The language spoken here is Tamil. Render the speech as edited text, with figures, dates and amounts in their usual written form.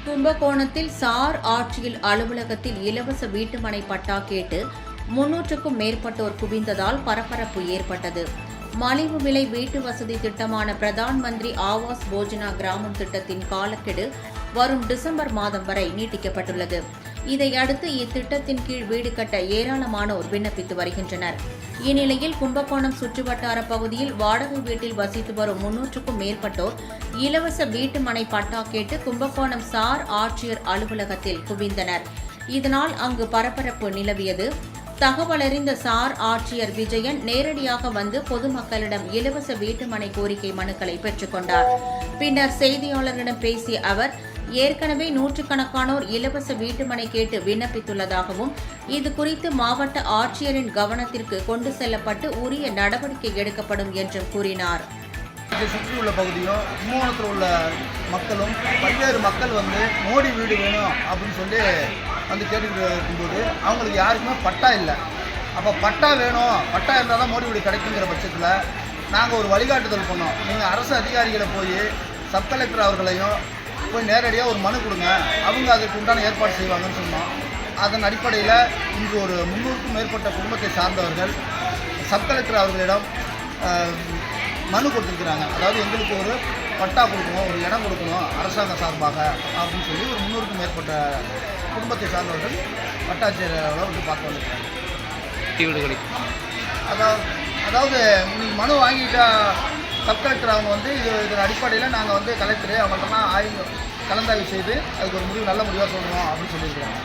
கும்பகோணத்தில் சார் ஆட்சியில் அலுவலகத்தில் இலவச வீட்டுமனை பட்டா கேட்டு 300க்கும் மேற்பட்டோர் குவிந்ததால் பரபரப்பு ஏற்பட்டது. மலிவு விலை வீட்டு வசதி திட்டமான பிரதான் மந்திரி ஆவாஸ் போஜனா கிராமம் திட்டத்தின் காலக்கெடு வரும் டிசம்பர் மாதம் வரை நீட்டிக்கப்பட்டுள்ளது. இதையடுத்து இத்திட்டத்தின் கீழ் வீடு கட்ட ஏராளமானோர் விண்ணப்பித்து வருகின்றனர். இந்நிலையில் கும்பகோணம் சுற்றுவட்டார பகுதியில் வாடகை வீட்டில் வசித்து வரும் 300க்கும் மேற்பட்டோர் இலவச வீட்டுமனை பட்டா கேட்டு கும்பகோணம் சார் ஆட்சியர் அலுவலகத்தில் குவிந்தனர். இதனால் அங்கு பரபரப்பு நிலவியது. தகவலறிந்த சார் ஆட்சியர் விஜயன் நேரடியாக வந்து பொதுமக்களிடம் இலவச வீட்டுமனை கோரிக்கை மனுக்களை பெற்றுக் கொண்டார். பின்னர் செய்தியாளர்களிடம் பேசிய அவர், ஏற்கனவே நூற்றுக்கணக்கானோர் இலவச வீட்டுமனை கேட்டு விண்ணப்பித்துள்ளதாகவும் இதுகுறித்து மாவட்ட ஆட்சியரின் கவனத்திற்கு கொண்டு செல்லப்பட்டு உரிய நடவடிக்கை எடுக்கப்படும் என்றும் கூறினார். சுற்றியுள்ள பகுதியும் கும்பகோணத்தில் உள்ள மக்களும் பல்வேறு மக்கள் வந்து மோடி வீடு வேணும் அப்படின்னு சொல்லி வந்து கேட்டுக்கிட்டு இருக்கும்போது அவங்களுக்கு யாருக்குமே பட்டா இல்லை. அப்போ பட்டா வேணும், பட்டா இருந்தால் தான் மோடி வீடு கிடைக்குங்கிற பட்சத்தில் நாங்கள் ஒரு வழிகாட்டுதல் பண்ணோம். நீங்கள் அரசு அதிகாரிகளை போய் சப் கலெக்டர் அவர்களையும் போய் நேரடியாக ஒரு மனு கொடுங்க, அவங்க அதுக்கு உண்டான ஏற்பாடு செய்வாங்கன்னு சொன்னோம். அதன் அடிப்படையில் இன்று ஒரு 300க்கும் மேற்பட்ட குடும்பத்தை சார்ந்தவர்கள் சப் கலெக்டர் அவர்களிடம் மனு கொடுத்துருக்குறாங்க. அதாவது எங்களுக்கு ஒரு பட்டா கொடுக்கணும், ஒரு இடம் கொடுக்கணும் அரசாங்க சார்பாக அப்படின்னு சொல்லி ஒரு 300க்கும் மேற்பட்ட குடும்பத்தை சார்ந்தவர்கள் வட்டாட்சியரை வந்து பார்க்க வந்துருக்காங்க. அதாவது நீங்கள் மனு வாங்கிட்டா சப் கலெக்டர் அவங்க வந்து இதன் அடிப்படையில் நாங்கள் வந்து கலெக்டரு அவங்கள்ட்டலாம் கலந்தாய்வு செய்து அதுக்கு ஒரு முடிவு நல்ல முடிவாக சொல்லணும் அப்படின்னு சொல்லியிருக்கிறாங்க.